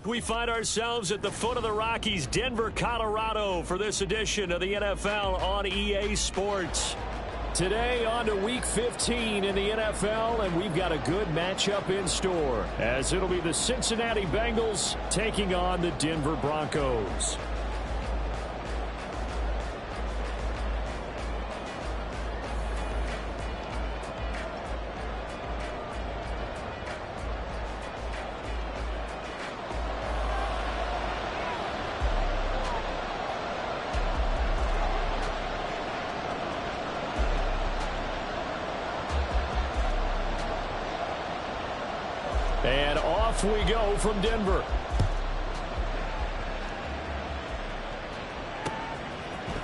We find ourselves at the foot of the Rockies, Denver, Colorado, for this edition of the NFL on EA Sports. Today on to Week 15 in the NFL, and we've got a good matchup in store, as it'll be the Cincinnati Bengals taking on the Denver Broncos. And off we go from Denver.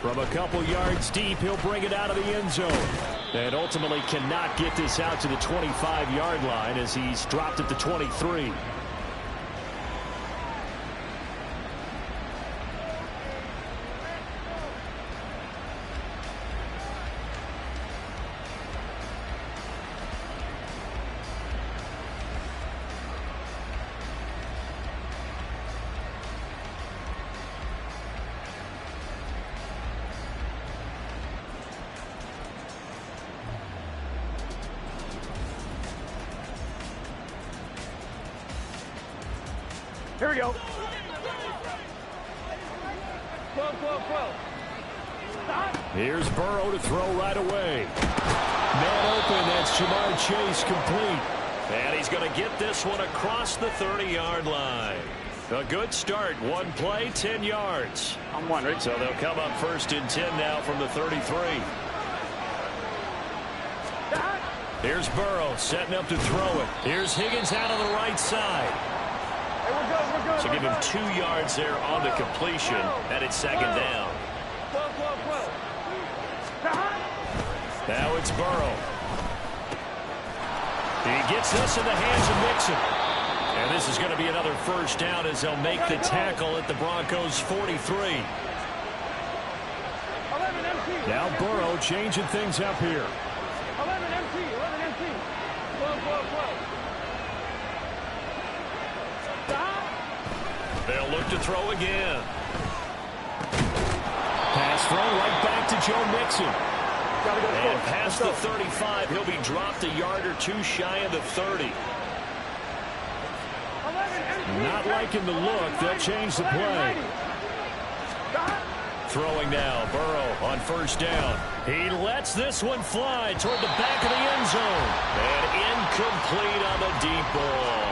From a couple yards deep, he'll bring it out of the end zone. And ultimately cannot get this out to the 25-yard line as he's dropped at the 23. Here we go. 12. Stop. Here's Burrow to throw right away. Man open, that's Jamar Chase complete. And he's going to get this one across the 30-yard line. A good start. One play, 10 yards. I'm wondering. So they'll come up 1st and 10 now from the 33. Stop. Here's Burrow setting up to throw it. Here's Higgins out on the right side. Hey, we're good. So give him 2 yards there on the completion, and it's 2nd down. 12. Stop. Now it's Burrow. He gets this in the hands of Mixon. And this is going to be another 1st down as they'll make the tackle at the Broncos' 43. 11 empty. Now Burrow changing things up here. 11 empty. 12. Stop. They'll look to throw again. Pass throw right back to Joe Mixon. And past the 35, he'll be dropped a yard or 2 shy of the 30. Not liking the look. They'll change the play. Throwing now, Burrow on 1st down. He lets this one fly toward the back of the end zone. And incomplete on the deep ball.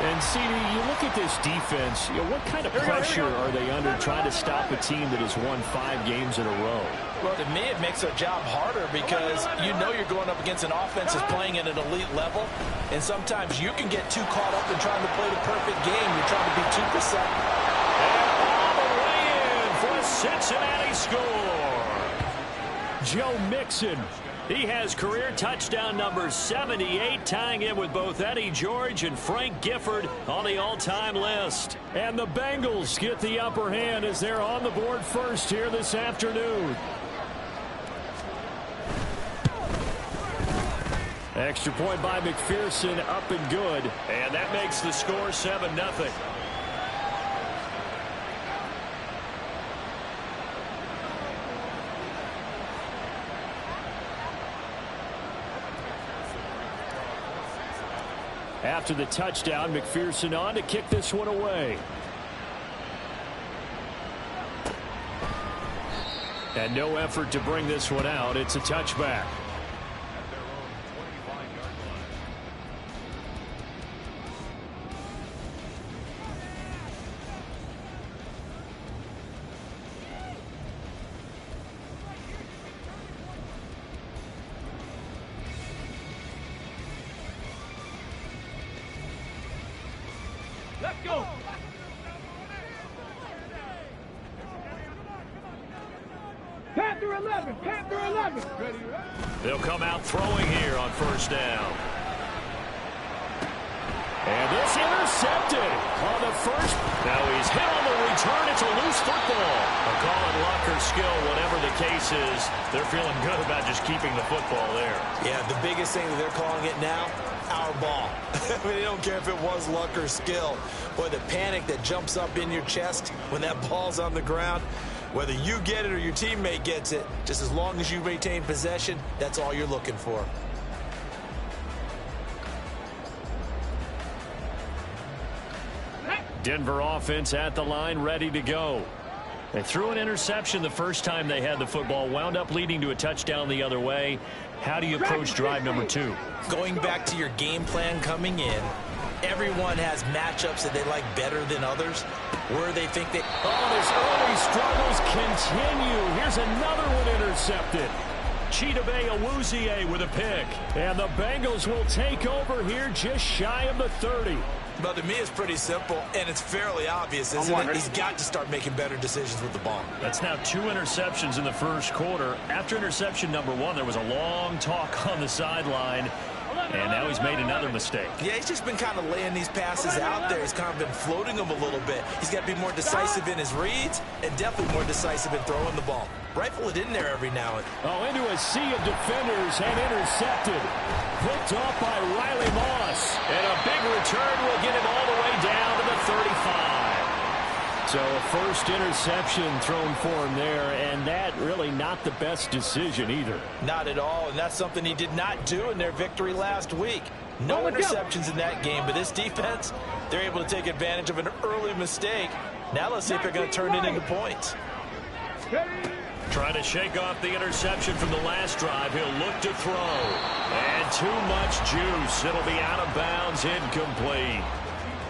And, CD, you look at this defense, what kind of pressure are they under trying to stop a team that has won 5 games in a row? Well, to me, it makes their job harder because you know you're going up against an offense that's playing at an elite level, and sometimes you can get too caught up in trying to play the perfect game. You're trying to be too precise. And all the way in for a Cincinnati score. Joe Mixon. He has career touchdown number 78, tying in with both Eddie George and Frank Gifford on the all-time list. And the Bengals get the upper hand as they're on the board first here this afternoon. Extra point by McPherson, up and good. And that makes the score 7-0. After the touchdown, McPherson on to kick this one away. And no effort to bring this one out. It's a touchback. Let's go. Panther 11. They'll come out throwing here on 1st down. And this intercepted on the first. Now he's hit on the return. It's a loose football. A call on Locker skill, whatever the case is. They're feeling good about just keeping the football there. Yeah, the biggest thing that they're calling it now, our ball. I mean, they don't care if it was luck or skill. Boy, the panic that jumps up in your chest when that ball's on the ground, whether you get it or your teammate gets it, just as long as you maintain possession, that's all you're looking for. Denver offense at the line, ready to go. They threw an interception the first time they had the football, wound up leading to a touchdown the other way. How do you approach drive number 2? Going back to your game plan coming in, everyone has matchups that they like better than others, where they think they... Oh, his early struggles continue. Here's another one intercepted. Chidobe Awuzie with a pick. And the Bengals will take over here just shy of the 30. But to me, it's pretty simple, and it's fairly obvious, isn't it? He's got to start making better decisions with the ball. That's now 2 interceptions in the first quarter. After interception number 1, there was a long talk on the sideline, and now he's made another mistake. Yeah, he's just been kind of laying these passes out there. He's kind of been floating them a little bit. He's got to be more decisive in his reads and definitely more decisive in throwing the ball. Rifle it in there every now and then. Oh, into a sea of defenders and intercepted. Picked off by Riley Moss. And a big return will get him all the way down to the 35. So a first interception thrown for him there, and that really not the best decision either. Not at all, and that's something he did not do in their victory last week. No interceptions in that game, but this defense, they're able to take advantage of an early mistake. Now let's see if they're going to turn it into points. Trying to shake off the interception from the last drive. He'll look to throw. And too much juice. It'll be out of bounds, incomplete.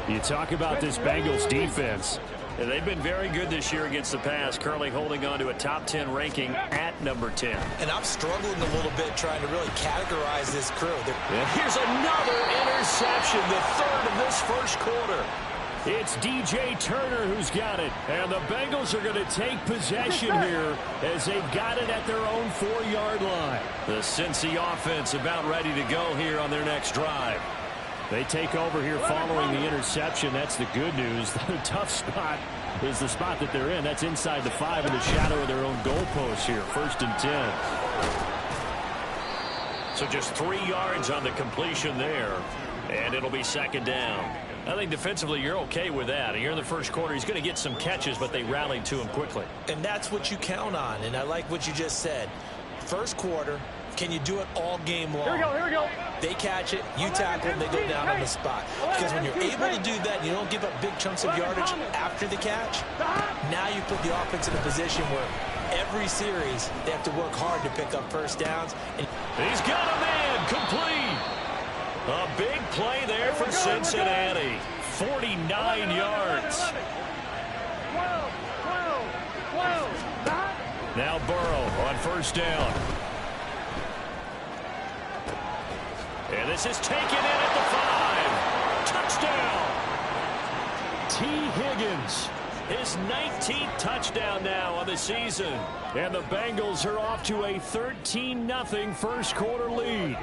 You talk about this Bengals defense. They've been very good this year against the pass, currently holding on to a top 10 ranking at number 10. And I'm struggling a little bit trying to really categorize this crew. And here's another interception, the third of this first quarter. It's DJ Turner who's got it. And the Bengals are going to take possession here as they've got it at their own 4-yard line. The Cincy offense about ready to go here on their next drive. They take over here following the interception. That's the good news. The tough spot is the spot that they're in. That's inside the 5 in the shadow of their own goalpost here. 1st and 10. So just 3 yards on the completion there. And it'll be 2nd down. I think defensively you're okay with that. Here in the first quarter, he's going to get some catches, but they rallied to him quickly. And that's what you count on, and I like what you just said. First quarter, can you do it all game long? Here we go. They catch it, you tackle them, they go down on the spot. Because when you're able to do that, you don't give up big chunks of yardage after the catch. Now you put the offense in a position where every series they have to work hard to pick up first downs. And he's got a man complete. A big play there for Cincinnati. 49 yards. Now Burrow on 1st down. And this is taken in at the 5. Touchdown. T. Higgins. His 19th touchdown now on the season. And the Bengals are off to a 13-0 first quarter lead.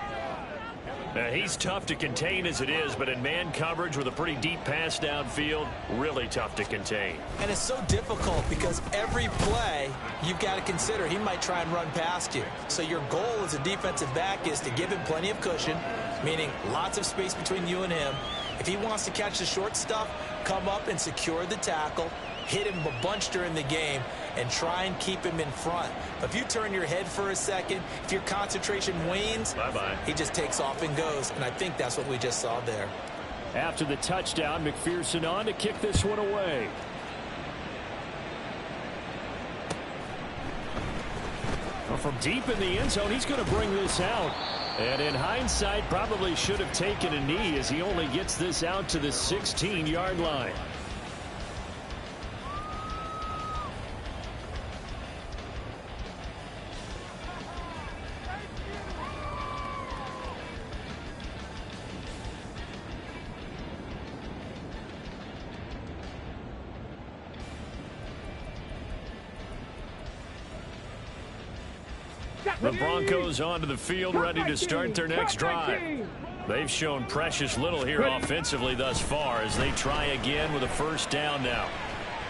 He's tough to contain as it is, but in man coverage with a pretty deep pass downfield, really tough to contain. And it's so difficult because every play you've got to consider he might try and run past you. So your goal as a defensive back is to give him plenty of cushion, meaning lots of space between you and him. If he wants to catch the short stuff, come up and secure the tackle, hit him a bunch during the game, and try and keep him in front. But if you turn your head for a second, if your concentration wanes, he just takes off and goes. And I think that's what we just saw there. After the touchdown, McPherson on to kick this one away. Well, from deep in the end zone, he's going to bring this out. And in hindsight, probably should have taken a knee as he only gets this out to the 16-yard line. The Broncos onto the field, ready to start their next drive. They've shown precious little here offensively thus far as they try again with a 1st down now.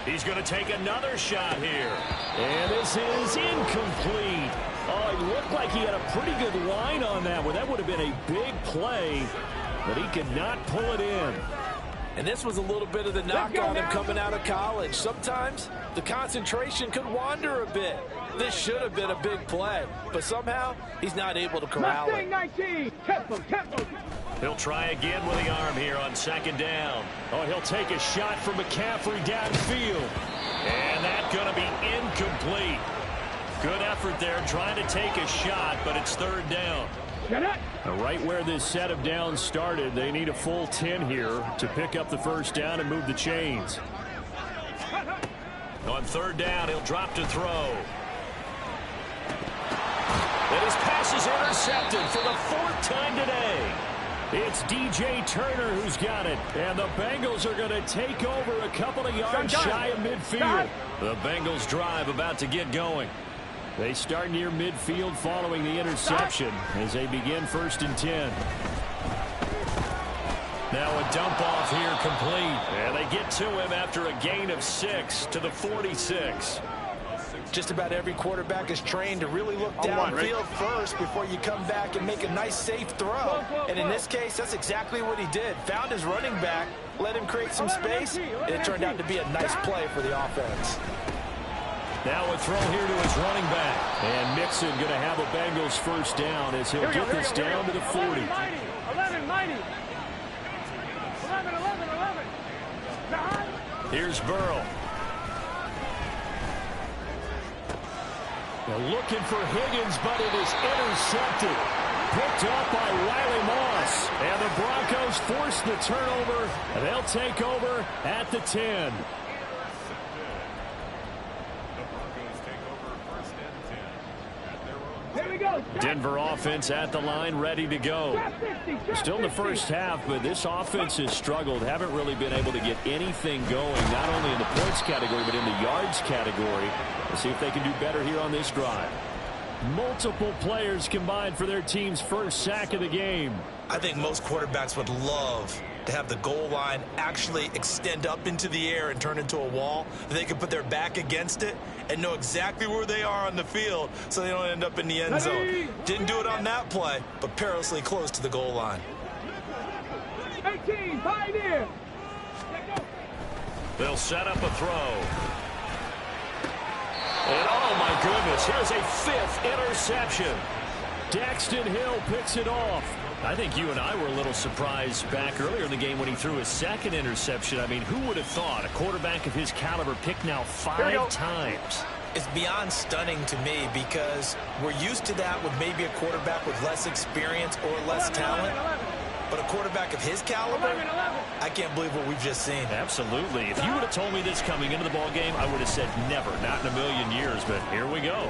He's going to take another shot here. And this is incomplete. Oh, it looked like he had a pretty good line on that one. That would have been a big play, but he could not pull it in. And this was a little bit of the knock on him coming out of college. Sometimes the concentration could wander a bit. This should have been a big play, but somehow he's not able to corral it. 19. Tempo. He'll try again with the arm here on second down. Oh, he'll take a shot from McCaffrey downfield. And that's going to be incomplete. Good effort there trying to take a shot, but it's third down. Right where this set of downs started, they need a full 10 here to pick up the first down and move the chains. On third down, he'll drop to throw. And his pass is intercepted for the fourth time today. It's DJ Turner who's got it. And the Bengals are going to take over a couple of yards shy of midfield. The Bengals drive about to get going. They start near midfield following the interception as they begin 1st and 10. Now a dump off here complete. And they get to him after a gain of 6 to the 46. Just about every quarterback is trained to really look downfield first before you come back and make a nice, safe throw. And in this case, that's exactly what he did. Found his running back, let him create some space, and it turned out to be a nice play for the offense. Now a throw here to his running back. And Mixon going to have a Bengals first down as he'll get this down to the 40. 11. Here's Burrow. They're looking for Higgins, but it is intercepted. Picked up by Riley Moss. And the Broncos force the turnover, and they'll take over at the 10. Denver offense at the line, ready to go. Still in the first half, but this offense has struggled. Haven't really been able to get anything going, not only in the points category, but in the yards category. Let's see if they can do better here on this drive. Multiple players combined for their team's first sack of the game. I think most quarterbacks would love to have the goal line actually extend up into the air and turn into a wall. They can put their back against it and know exactly where they are on the field so they don't end up in the end zone. Didn't do it on that play, but perilously close to the goal line. 18, pioneer. They'll set up a throw. And oh my goodness, here's a 5th interception. Daxton Hill picks it off. I think you and I were a little surprised back earlier in the game when he threw his 2nd interception. I mean, who would have thought a quarterback of his caliber picked now 5 times? It's beyond stunning to me because we're used to that with maybe a quarterback with less experience or less talent. But a quarterback of his caliber, I can't believe what we've just seen. Absolutely. If you would have told me this coming into the ball game, I would have said never, not in a million years. But here we go.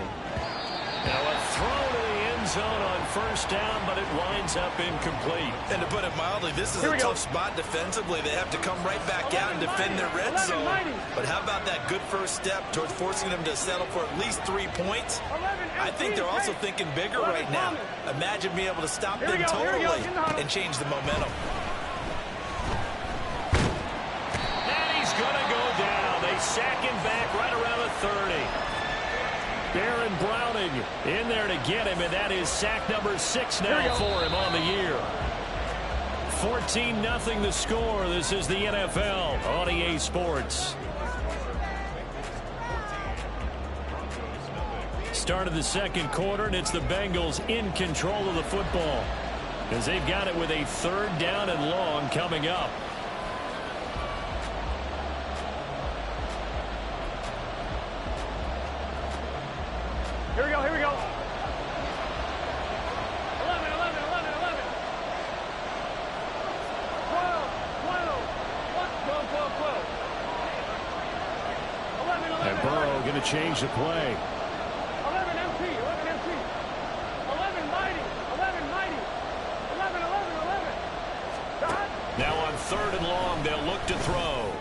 Now a throw to the end zone on first down, but it winds up incomplete. And to put it mildly, this is a tough spot defensively. They have to come right back out and defend their red zone. But how about that good first step towards forcing them to settle for at least 3 points? I think they're also thinking bigger right now. Imagine being able to stop them totally and change the momentum. And he's going to go down. They sack him back right around the 30. Baron Browning in there to get him, and that is sack number 6 now for him on the year. 14-0 the score. This is the NFL on EA Sports. Start of the second quarter, and it's the Bengals in control of the football as they've got it with a 3rd down and long coming up. Here we go. 11. 12. 11. And Burrow going to change the play. 11 MT. 11 mighty. 11. Now on 3rd and long, they'll look to throw.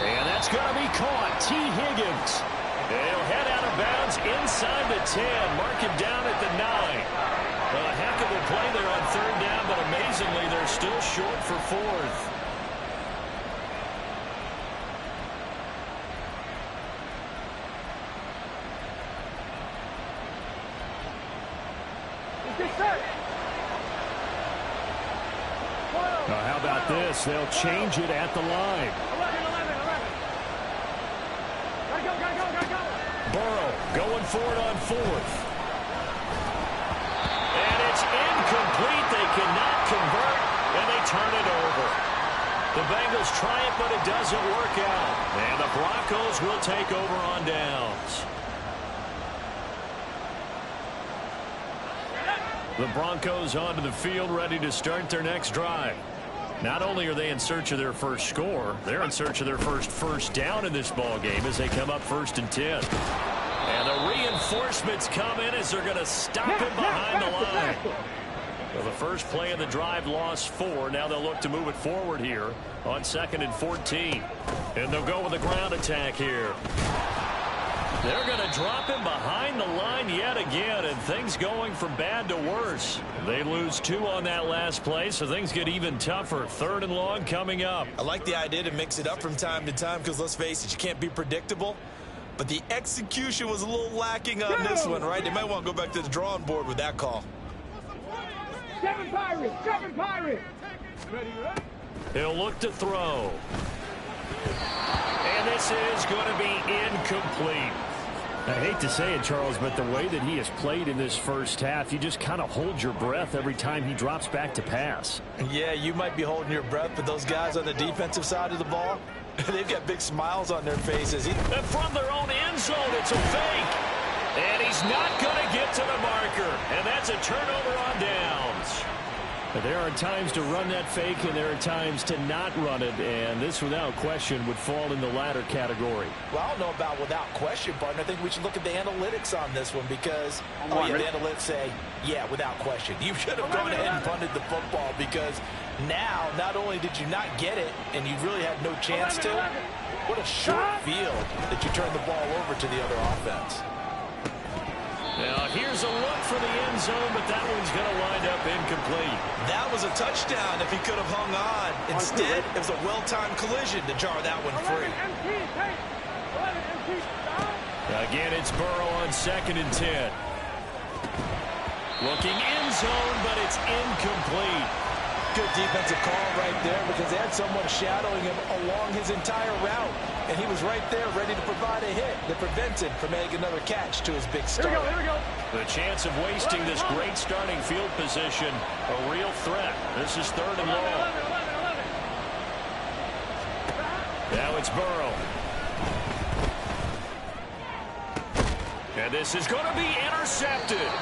And that's going to be caught. T. Higgins. They'll head out of bounds inside the 10. Mark him down at the 9. Well, a heck of a play there on 3rd down, but amazingly, they're still short for 4th. Now, how about this? They'll change it at the line. 11. Gotta go. Burrow going for it on fourth. And it's incomplete. They cannot convert, and they turn it over. The Bengals try it, but it doesn't work out. And the Broncos will take over on downs. The Broncos onto the field, ready to start their next drive. Not only are they in search of their first score, they're in search of their first down in this ball game as they come up 1st and 10. And the reinforcements come in as they're going to stop him behind the line. Well, the first play of the drive lost 4. Now they'll look to move it forward here on 2nd and 14. And they'll go with a ground attack here. They're going to drop him behind the line yet again, and things going from bad to worse. They lose 2 on that last play, so things get even tougher. 3rd and long coming up. I like the idea to mix it up from time to time because, let's face it, you can't be predictable. But the execution was a little lacking on this one, right? They might want to go back to the drawing board with that call. 7 Pirates. He'll look to throw. And this is going to be incomplete. I hate to say it, Charles, but the way that he has played in this first half, you just kind of hold your breath every time he drops back to pass. Yeah, you might be holding your breath, but those guys on the defensive side of the ball, they've got big smiles on their faces. And from their own end zone, it's a fake. And he's not going to get to the marker. And that's a turnover on downs. But there are times to run that fake, and there are times to not run it, and this, without question, would fall in the latter category. Well, I don't know about without question, partner. I think we should look at the analytics on this one because, the analytics say, yeah, without question. You should have gone ahead and punted the football because now, not only did you not get it, and you really had no chance to, what a short field that you turned the ball over to the other offense. Now, here's a look for the end zone, but that one's going to wind up incomplete. That was a touchdown if he could have hung on. Instead, it was a well-timed collision to jar that one free. Again, it's Burrow on 2nd and 10. Looking end zone, but it's incomplete. Good defensive call right there because they had someone shadowing him along his entire route. And he was right there ready to provide a hit that prevented from making another catch to his big start. Here we go. The chance of wasting this great starting field position, a real threat. This is 3rd and long. Now it's Burrow. And this is going to be intercepted.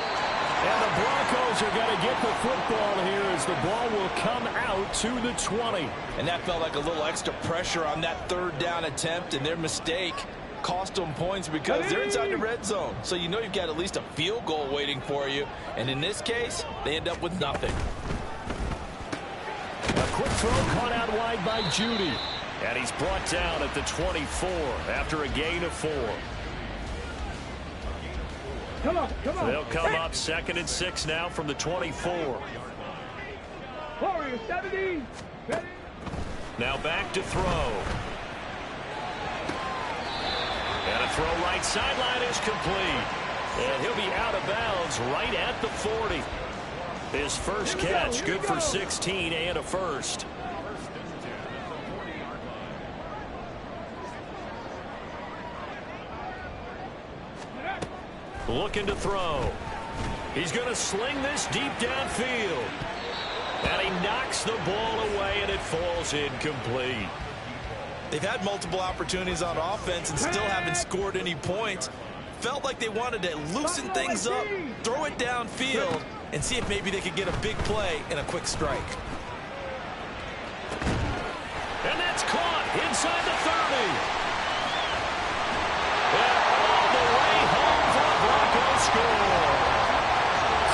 And the Broncos are going to get the football here as the ball will come out to the 20. And that felt like a little extra pressure on that 3rd down attempt, and their mistake cost them points because they're inside the red zone. So you know you've got at least a field goal waiting for you. And in this case, they end up with nothing. A quick throw caught out wide by Judy. And he's brought down at the 24 after a gain of 4. Come on. They'll come up 2nd and 6 now from the 24. Warriors, 70. Now back to throw. And a throw right sideline is complete. And he'll be out of bounds right at the 40. His first catch, good for 16 and a first. Looking to throw. He's going to sling this deep downfield. And he knocks the ball away, and it falls incomplete. They've had multiple opportunities on offense and still haven't scored any points. Felt like they wanted to loosen things up, throw it downfield, and see if maybe they could get a big play and a quick strike. And that's caught inside the 30. And all the way home for the Broncos score.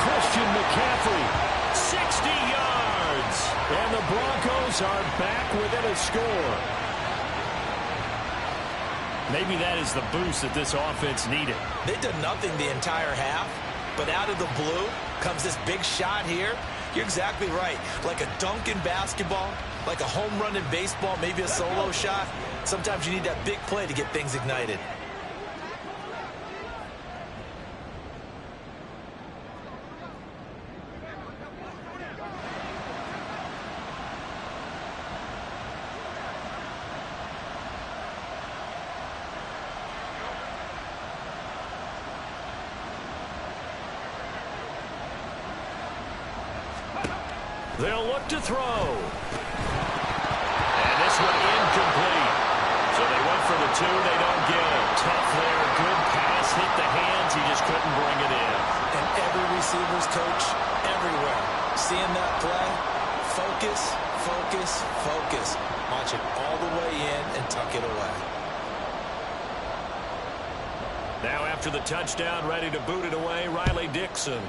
Christian McCaffrey, 60 yards. and the Broncos are back within a score. Maybe that is the boost that this offense needed. They did nothing the entire half, but out of the blue comes this big shot here. You're exactly right. Like a dunk in basketball, like a home run in baseball, maybe a solo shot. Sometimes you need that big play to get things ignited. They'll look to throw. And this one incomplete. So they went for the 2. They don't get it. Tough there. Good pass. Hit the hands. He just couldn't bring it in. And every receiver's coach everywhere. Seeing that play, focus, focus, focus. Watch it all the way in and tuck it away. Now after the touchdown, ready to boot it away, Riley Dixon.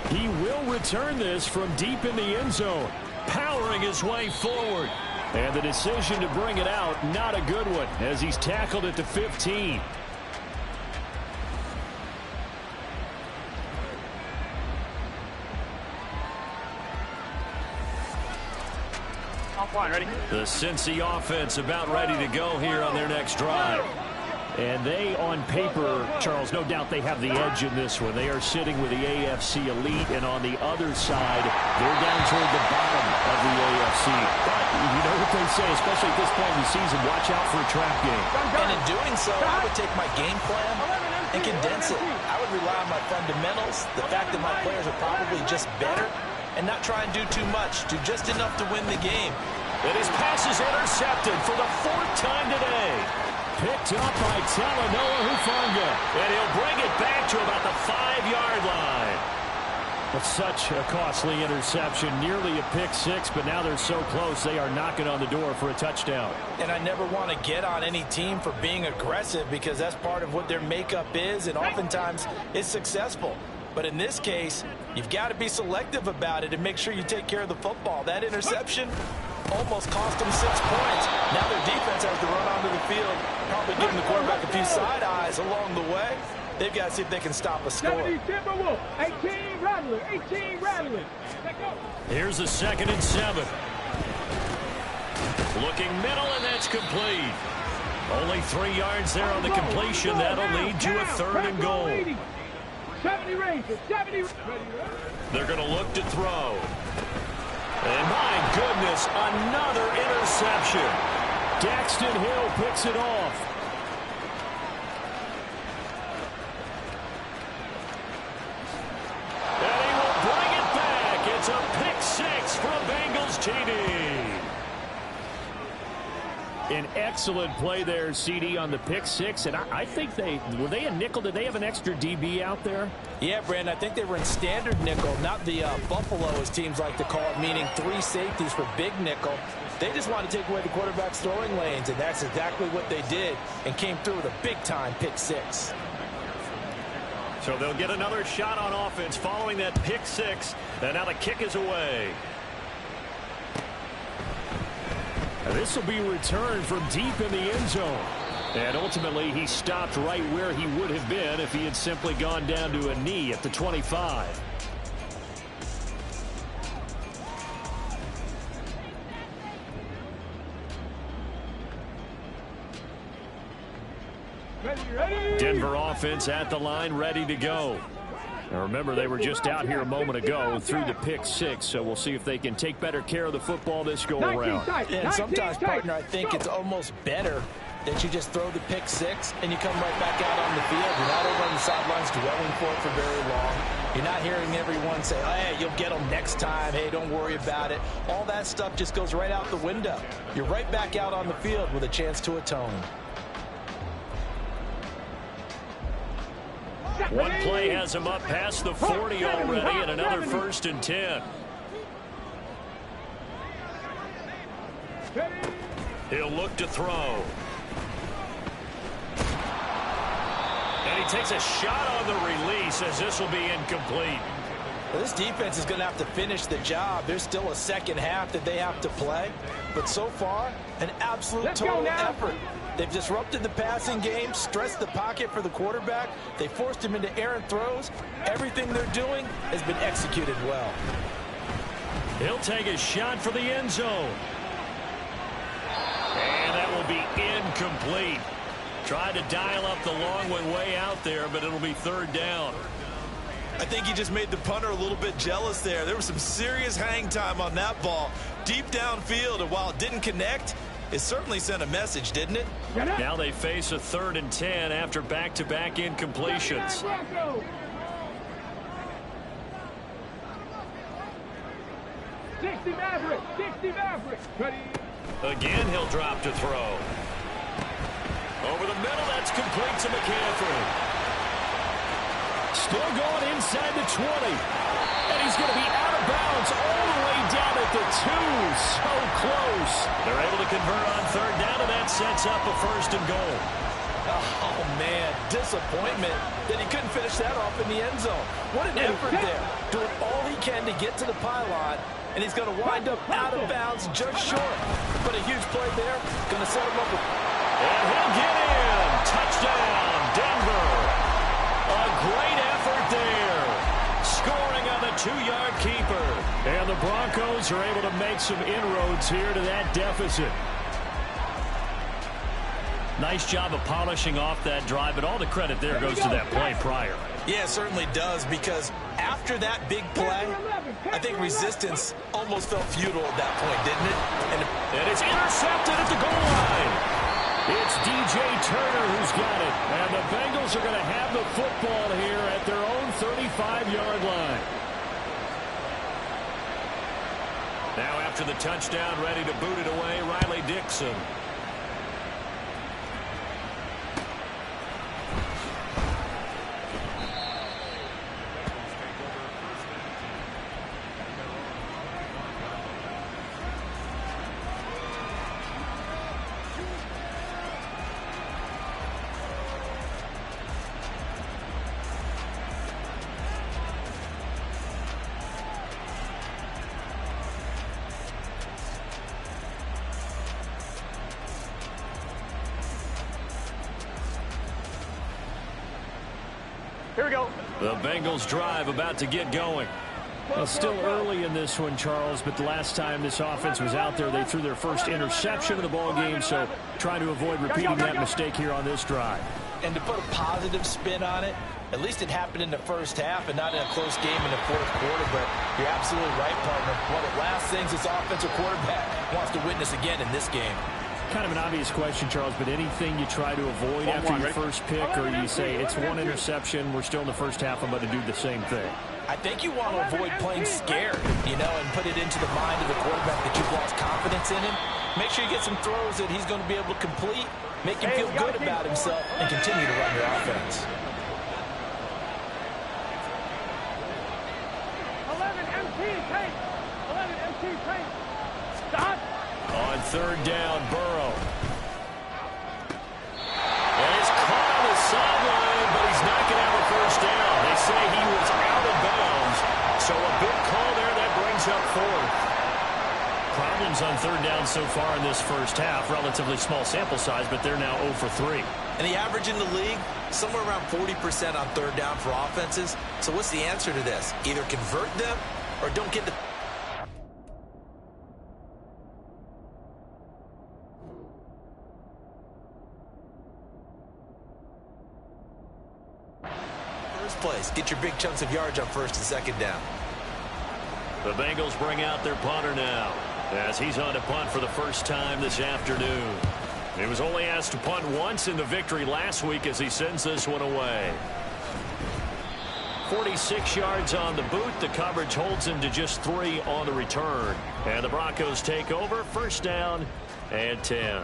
He will return this from deep in the end zone, powering his way forward. And the decision to bring it out, not a good one, as he's tackled at the 15. The Cincy offense about ready to go here on their next drive. And they, on paper, Charles, no doubt they have the edge in this one. They are sitting with the AFC elite, and on the other side, they're down toward the bottom of the AFC. But you know what they say, especially at this point in the season, watch out for a trap game. And in doing so, I would take my game plan and condense it. I would rely on my fundamentals, the fact that my players are probably just better, and not try and do too much, do just enough to win the game. And his pass is intercepted for the 4th time today. Picked up by Talanoa Hufanga. And he'll bring it back to about the 5-yard line. But such a costly interception, nearly a pick 6, but now they're so close they are knocking on the door for a touchdown. And I never want to get on any team for being aggressive because that's part of what their makeup is, and oftentimes it's successful. But in this case, you've got to be selective about it and make sure you take care of the football. That interception almost cost them 6 points. Now their defense has to run onto the field, probably giving the quarterback a few side eyes along the way. They've got to see if they can stop a score. 70 Timberwolves, 18 Rattler, 18 Rattler. Here's a 2nd and 7. Looking middle, and that's complete. Only 3 yards there on the completion. That'll lead to a 3rd and goal. 70 Rangers, 70. They're going to look to throw. And my goodness, another interception. Daxton Hill picks it off. And he will bring it back. It's a pick 6 for a Bengals TD. An excellent play there, CD, on the pick 6. And I think were they a nickel? Did they have an extra DB out there? Yeah, Brandon, I think they were in standard nickel, not the Buffalo, as teams like to call it, meaning 3 safeties for big nickel. They just want to take away the quarterback's throwing lanes, and that's exactly what they did and came through with a big-time pick 6. So they'll get another shot on offense following that pick 6, and now the kick is away. This will be returned from deep in the end zone. And ultimately, he stopped right where he would have been if he had simply gone down to a knee at the 25. Denver offense at the line, ready to go. Now remember, they were just out here a moment ago through the pick 6, so we'll see if they can take better care of the football this go-around. And sometimes, partner, I think it's almost better that you just throw the pick 6 and you come right back out on the field. You're not over on the sidelines dwelling for it for very long. You're not hearing everyone say, oh, hey, you'll get them next time. Hey, don't worry about it. All that stuff just goes right out the window. You're right back out on the field with a chance to atone. One play has him up past the 40 already, and another 1st and 10. He'll look to throw. And he takes a shot on the release as this will be incomplete. Well, this defense is going to have to finish the job. There's still a second half that they have to play. But so far, an absolute total effort. They've disrupted the passing game, stressed the pocket for the quarterback. They forced him into errant throws. Everything they're doing has been executed well. He'll take a shot for the end zone. And that will be incomplete. Tried to dial up the long one way out there, but it'll be 3rd down. I think he just made the punter a little bit jealous there. There was some serious hang time on that ball. Deep downfield, and while it didn't connect, it certainly sent a message, didn't it? Now they face a 3rd and 10 after back-to-back incompletions. 60 Maverick. 60 Maverick. Ready. Again, he'll drop to throw. Over the middle, that's complete to McCaffrey. Still going inside the 20. And he's going to be out of bounds all the way down at the 2. So close. They're able to convert on third down, and that sets up a 1st and goal. Oh, man, disappointment that he couldn't finish that off in the end zone. What an effort there. Doing all he can to get to the pylon, and he's going to wind up out of bounds just short. But a huge play there, going to set him up. And he'll get in. Touchdown, Denver. A great effort there. Scoring on the 2-yard keeper. And the Broncos are able to make some inroads here to that deficit. Nice job of polishing off that drive, but all the credit there goes to that play prior. Yeah, it certainly does, because after that big play, I think resistance almost felt futile at that point, didn't it? And it's intercepted at the goal line. It's DJ Turner who's got it. And the Bengals are going to have the football here at their own 35-yard line. Now after the touchdown, ready to boot it away, Riley Dixon. Here we go. The Bengals drive about to get going. Well, still early in this one, Charles, but the last time this offense was out there, they threw their first interception of the ball game, so trying to avoid repeating that mistake here on this drive. And to put a positive spin on it, at least it happened in the first half and not in a close game in the fourth quarter, but you're absolutely right, partner. One of the last things this offensive quarterback wants to witness again in this game. Kind of an obvious question, Charles, but anything you try to avoid after your first pick, or you say it's one interception, we're still in the first half, I'm going to do the same thing? I think you want to avoid playing scared, and put it into the mind of the quarterback that you've lost confidence in him. Make sure you get some throws that he's going to be able to complete, make him feel good about himself, and continue to run your offense. 11 MT tank. 11 MT tank. Stop. On third down, Burrow. And it's caught on the sideline, but he's not going to have a first down. They say he was out of bounds, so a big call there that brings up 4th. Problems on third down so far in this first half. Relatively small sample size, but they're now 0 for 3. And the average in the league, somewhere around 40% on third down for offenses. So what's the answer to this? Either convert them or don't get the... place. Get your big chunks of yards on first and second down. The Bengals bring out their punter now as he's on to punt for the first time this afternoon. He was only asked to punt once in the victory last week as he sends this one away. 46 yards on the boot. The coverage holds him to just 3 on the return. And the Broncos take over. First down and 10.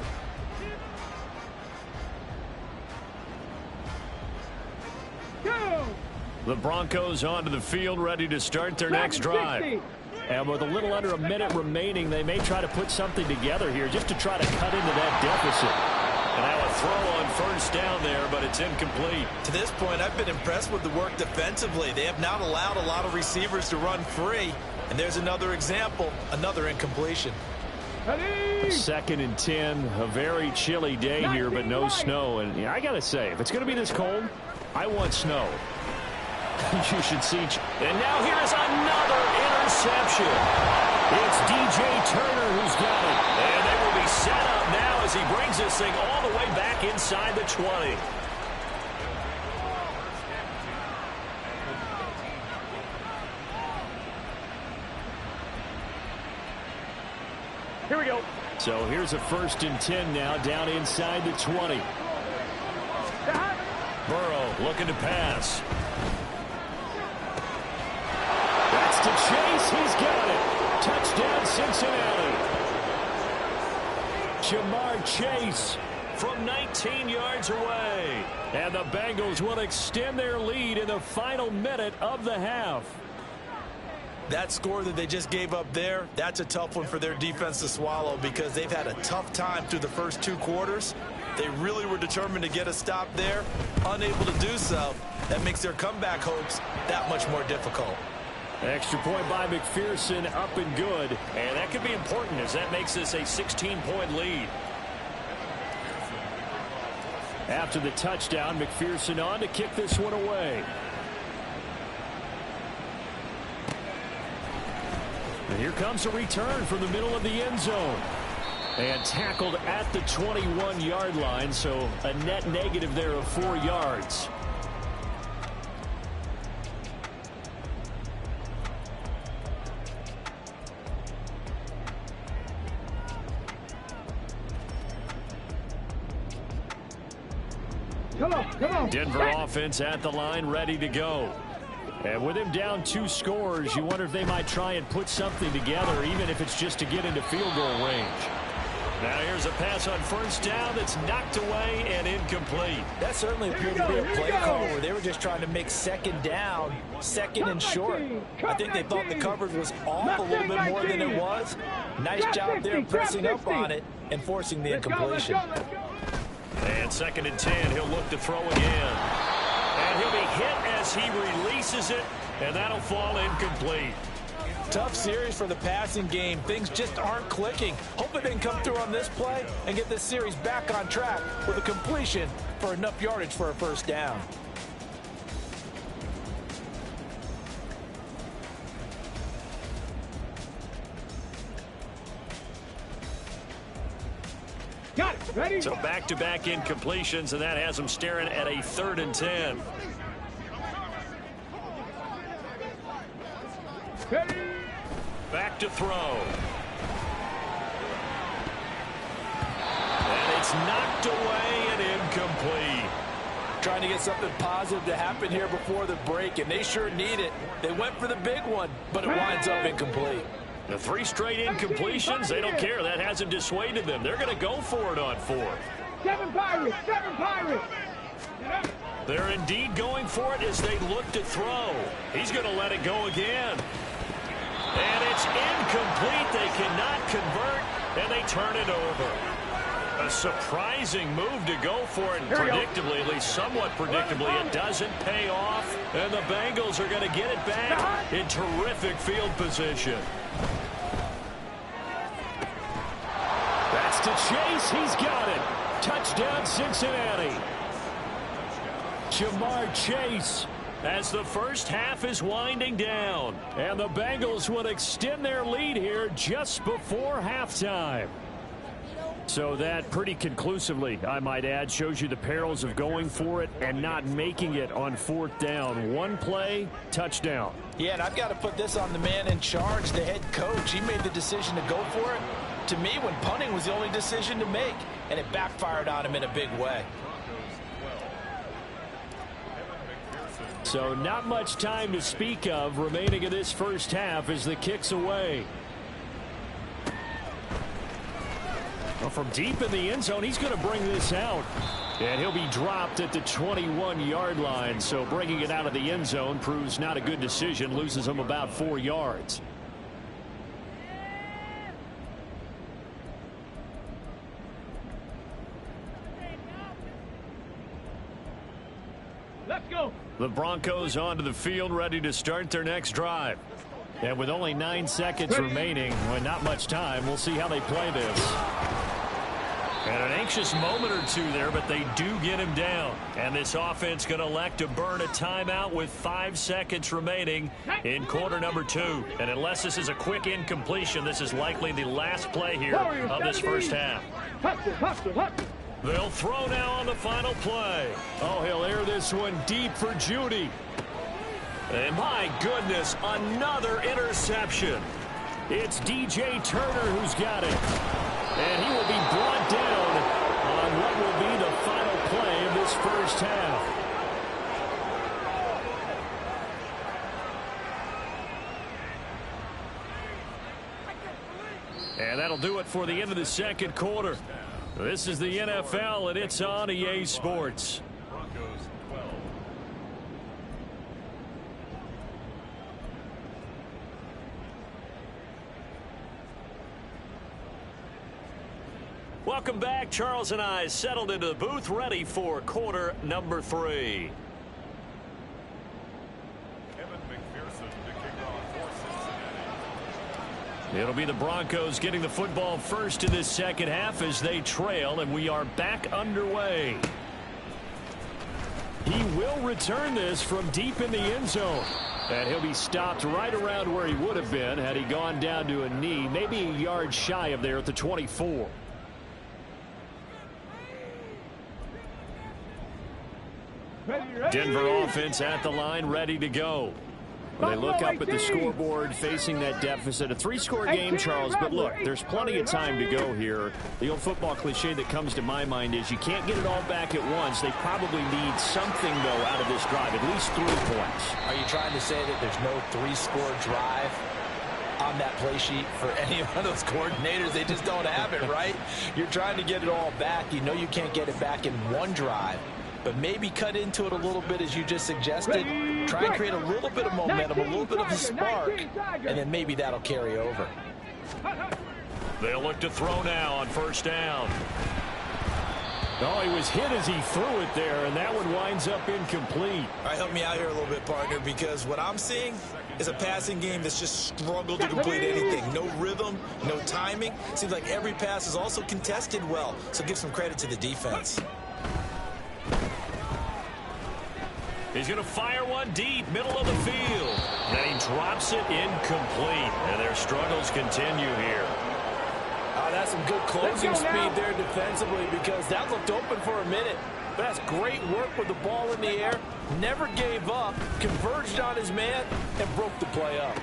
The Broncos onto the field, ready to start their next drive. And with a little under a minute remaining, they may try to put something together here just to try to cut into that deficit. And now a throw on first down there, but it's incomplete. To this point, I've been impressed with the work defensively. They have not allowed a lot of receivers to run free. And there's another example, another incompletion. 2nd and 10, a very chilly day here, but no snow. And I got to say, if it's going to be this cold, I want snow. You should see. And now here is another interception. It's DJ Turner who's got it. And they will be set up now as he brings this thing all the way back inside the 20. Here we go. So here's a 1st and 10 now down inside the 20. Burrow looking to pass. To Chase, he's got it. Touchdown. Cincinnati. Jamar Chase from 19 yards away. And the Bengals will extend their lead in the final minute of the half. That score that they just gave up there, that's a tough one for their defense to swallow because they've had a tough time through the first 2 quarters. They really were determined to get a stop there, unable to do so. That makes their comeback hopes that much more difficult. Extra point by McPherson, up and good. And that could be important as that makes this a 16-point lead. After the touchdown, McPherson on to kick this one away. And here comes a return from the middle of the end zone. And tackled at the 21-yard line, so a net negative there of 4 yards. Come on. Denver offense at the line, ready to go. And with him down 2 scores, you wonder if they might try and put something together, even if it's just to get into field goal range. Now here's a pass on first down that's knocked away and incomplete. That certainly appeared to be a play call where they were just trying to make second down, second and short. I think they thought the coverage was off a little bit more than it was. Nice job there pressing up on it and forcing the incompletion. And 2nd and 10, he'll look to throw again. And he'll be hit as he releases it, and that'll fall incomplete. Tough series for the passing game. Things just aren't clicking. Hoping they can come through on this play and get this series back on track with a completion for enough yardage for a first down. Got it. Ready? So back-to-back incompletions, and that has them staring at a 3rd and 10. Ready? Back to throw. And it's knocked away and incomplete. Trying to get something positive to happen here before the break, and they sure need it. They went for the big one, but it winds up incomplete. The 3 straight incompletions, they don't care. That hasn't dissuaded them. They're going to go for it on 4th. 7 Pirates. They're indeed going for it as they look to throw. He's going to let it go again. And it's incomplete. They cannot convert, and they turn it over. A surprising move to go for it, and predictably, at least somewhat predictably, it doesn't pay off. And the Bengals are going to get it back in terrific field position. That's to Chase. He's got it. Touchdown, Cincinnati. Jamar Chase. As the first half is winding down. And the Bengals will extend their lead here just before halftime. So that pretty conclusively, I might add, shows you the perils of going for it and not making it on 4th down. 1 play, touchdown. Yeah, and I've got to put this on the man in charge, the head coach. He made the decision to go for it. To me, when punting was the only decision to make, and it backfired on him in a big way. So not much time to speak of remaining in this first half as the kick's away. Well, from deep in the end zone, he's going to bring this out. And he'll be dropped at the 21-yard line. So bringing it out of the end zone proves not a good decision. Loses him about 4 yards. Let's go. The Broncos onto the field, ready to start their next drive. And with only 9 seconds remaining, well, not much time, we'll see how they play this. And an anxious moment or two there, but they do get him down. And this offense going to elect to burn a timeout with 5 seconds remaining in quarter number 2. And unless this is a quick incompletion, this is likely the last play here of this first half. They'll throw now on the final play. Oh, he'll air this one deep for Judy. And my goodness, another interception. It's DJ Turner who's got it. And he will be brought down on what will be the final play of this first half. And that'll do it for the end of the second quarter. This is the NFL, and it's on EA Sports. Welcome back. Charles and I settled into the booth, ready for quarter number 3. It'll be the Broncos getting the football first in this second half as they trail, and we are back underway. He will return this from deep in the end zone. And he'll be stopped right around where he would have been had he gone down to a knee, maybe a yard shy of there at the 24. Denver offense at the line, ready to go. They look up at the scoreboard, facing that deficit. A 3-score game, Charles, but look, there's plenty of time to go here. The old football cliche that comes to my mind is you can't get it all back at once. They probably need something, though, out of this drive, at least 3 points. Are you trying to say that there's no 3-score drive on that play sheet for any one of those coordinators? They just don't have it, right? You're trying to get it all back. You know you can't get it back in one drive. But maybe cut into it a little bit, as you just suggested. Try and create a little bit of momentum, a little bit of a spark, and then maybe that'll carry over. They'll look to throw now on first down. Oh, he was hit as he threw it there, and that one winds up incomplete. All right, help me out here a little bit, partner, because what I'm seeing is a passing game that's just struggled to complete anything. No rhythm, no timing. Seems like every pass is also contested well, so give some credit to the defense. He's going to fire one deep, middle of the field. Then he drops it incomplete. And their struggles continue here. That's some good closing speed there defensively, because that looked open for a minute. But that's great work with the ball in the air. Never gave up, converged on his man, and broke the play up.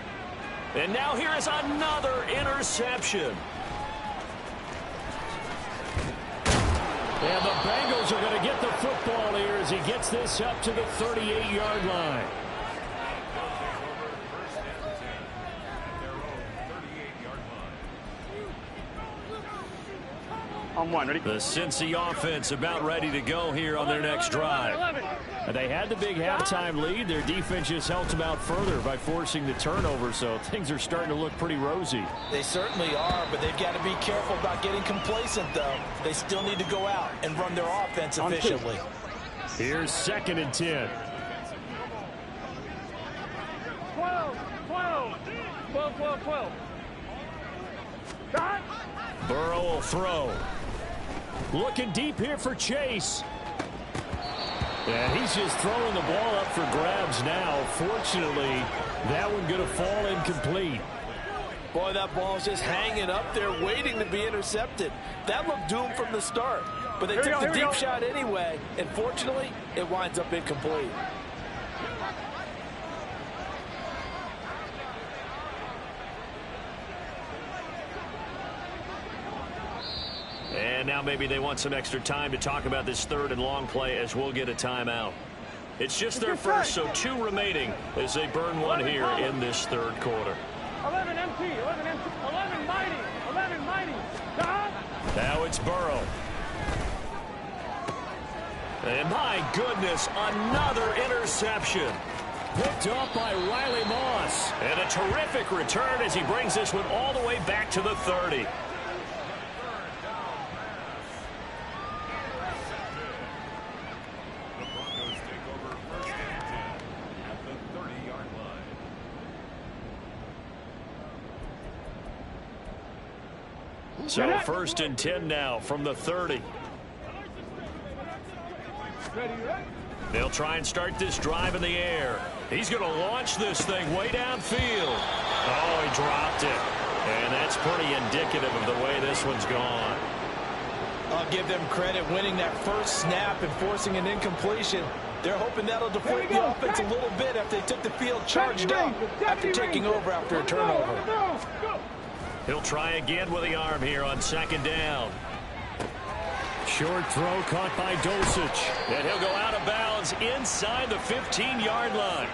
And now here is another interception. And the Bengals are going to get the football here as he gets this up to the 38-yard line. On one, ready? The Cincy offense about ready to go here on their next drive. And they had the big halftime lead. Their defense just helped them out further by forcing the turnover, so things are starting to look pretty rosy. They certainly are, but they've got to be careful about getting complacent, though. They still need to go out and run their offense efficiently. Here's 2nd and 10. 12, 12, 12, 12, 12. Shot. Burrow will throw. Looking deep here for Chase. And he's just throwing the ball up for grabs now. Fortunately, that one going to fall incomplete. Boy, that ball's just hanging up there waiting to be intercepted. That looked doomed from the start. But they took the deep shot anyway, and fortunately, it winds up incomplete. And now maybe they want some extra time to talk about this 3rd and long play, as we'll get a timeout. It's just their first, so 2 remaining as they burn one here in this 3rd quarter. 11 MT, 11 MT, 11 mighty, 11 mighty. Shot. Now it's Burrow. And my goodness, another interception. Picked up by Riley Moss. And a terrific return as he brings this one all the way back to the 30. So 1st and 10 now from the 30. They'll try and start this drive in the air. He's going to launch this thing way downfield. Oh, he dropped it. And that's pretty indicative of the way this one's gone. I'll give them credit winning that first snap and forcing an incompletion. They're hoping that'll deflate the offense a little bit after they took the field charged up after taking over after a turnover. He'll try again with the arm here on 2nd down. Short throw caught by Dulcich. And he'll go out of bounds inside the 15-yard line.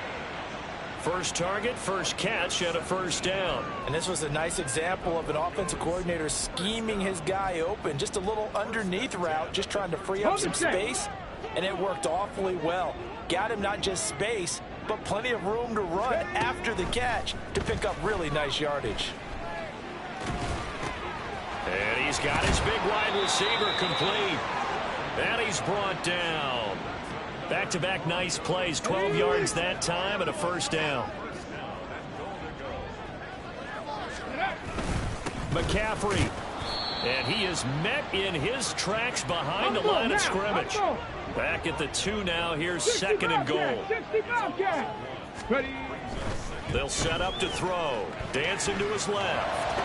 First target, first catch, and a first down. And this was a nice example of an offensive coordinator scheming his guy open. Just a little underneath route, just trying to free up some space, and it worked awfully well. Got him not just space, but plenty of room to run after the catch to pick up really nice yardage. And he's got his big wide receiver complete. And he's brought down. Back-to-back nice plays, 12 yards that time and a first down. McCaffrey. And he is met in his tracks behind the line of scrimmage. Back at the 2 now. Here's second and goal. They'll set up to throw. Dancing to his left.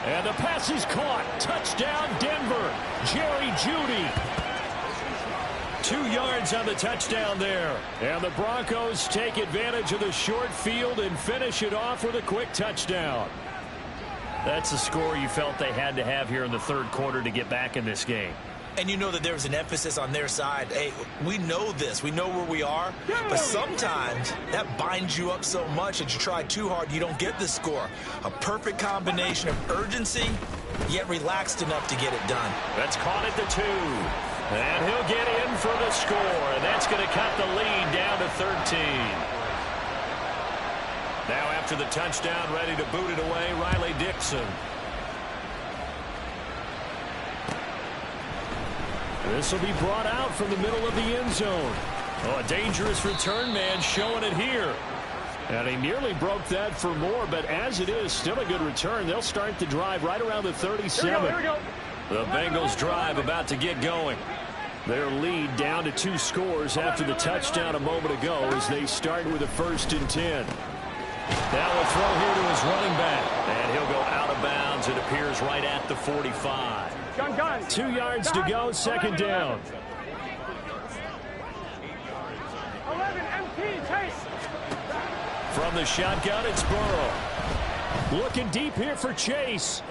And the pass is caught. Touchdown, Denver. Jerry Jeudy. 2 yards on the touchdown there. And the Broncos take advantage of the short field and finish it off with a quick touchdown. That's the score you felt they had to have here in the third quarter to get back in this game. And you know that there was an emphasis on their side. Hey, we know this. We know where we are. But sometimes that binds you up so much that you try too hard, you don't get the score. A perfect combination of urgency, yet relaxed enough to get it done. That's caught at the 2. And he'll get in for the score. And that's going to cut the lead down to 13. Now after the touchdown, ready to boot it away, Riley Dixon. This will be brought out from the middle of the end zone. Oh, a dangerous return man showing it here. And he nearly broke that for more, but as it is, still a good return. They'll start the drive right around the 37. Here we go. The Bengals drive about to get going. Their lead down to 2 scores after the touchdown a moment ago as they start with a 1st and 10. Now a throw here to his running back. And he'll go out of bounds. It appears right at the 45. 2 yards to go, second down. 11 MT, chase. From the shotgun, it's Burrow. Looking deep here for Chase.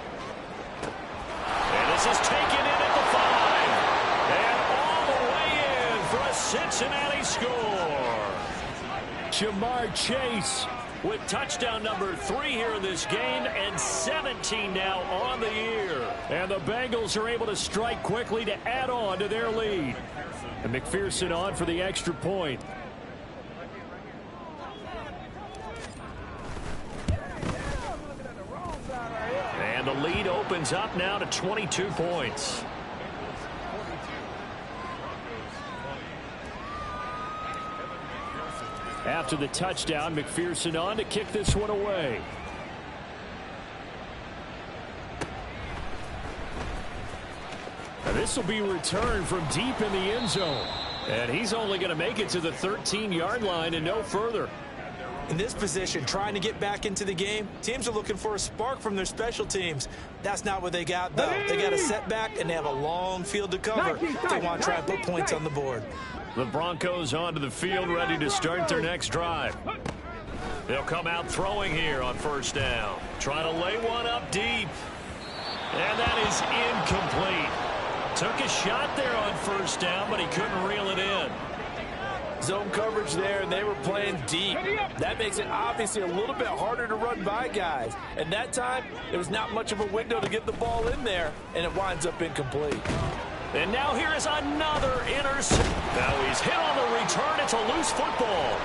And this is taken in at the 5. And all the way in for a Cincinnati score. Jamar Chase with touchdown number 3 here in this game, and 17 now on the year. And the Bengals are able to strike quickly to add on to their lead. And McPherson on for the extra point. And the lead opens up now to 22 points. After the touchdown, McPherson on to kick this one away. Now this will be returned from deep in the end zone. And he's only going to make it to the 13-yard line and no further. In this position, trying to get back into the game, teams are looking for a spark from their special teams. That's not what they got, though. They got a setback, and they have a long field to cover if they want to try and put points on the board. The Broncos onto the field, ready to start their next drive. They'll come out throwing here on first down. Trying to lay one up deep. And that is incomplete. Took a shot there on first down, but he couldn't reel it in. Zone coverage there, and they were playing deep. That makes it obviously a little bit harder to run by guys. And that time, there was not much of a window to get the ball in there, and it winds up incomplete. And now here is another interception. Now he's hit on the return. It's a loose football.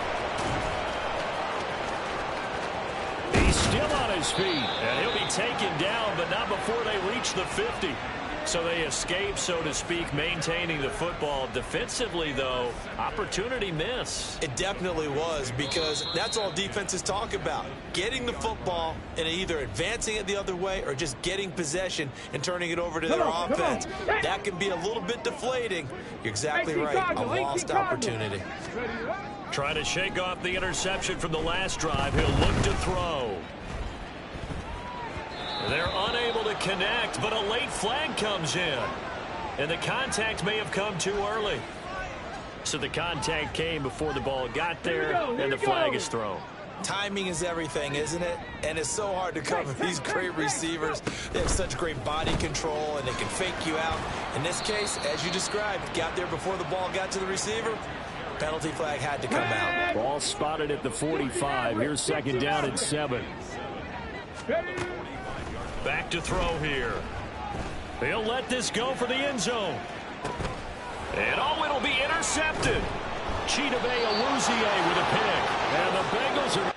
He's still on his feet, and he'll be taken down, but not before they reach the 50. So they escape, so to speak, maintaining the football. Defensively, though, opportunity miss. It definitely was, because that's all defenses talk about. Getting the football and either advancing it the other way or just getting possession and turning it over to their offense. That can be a little bit deflating. You're exactly right. A lost opportunity. Trying to shake off the interception from the last drive. He'll look to throw. They're unable to connect, but a late flag comes in. And the contact may have come too early. So the contact came before the ball got there, and the flag is thrown. Timing is everything, isn't it? And it's so hard to cover these great receivers. They have such great body control, and they can fake you out. In this case, as you described, got there before the ball got to the receiver. Penalty flag had to come out. Ball spotted at the 45. Here's second down and 7. Back to throw here. He'll let this go for the end zone. And it'll be intercepted. Chidobe Awuzie with a pick. And the Bengals are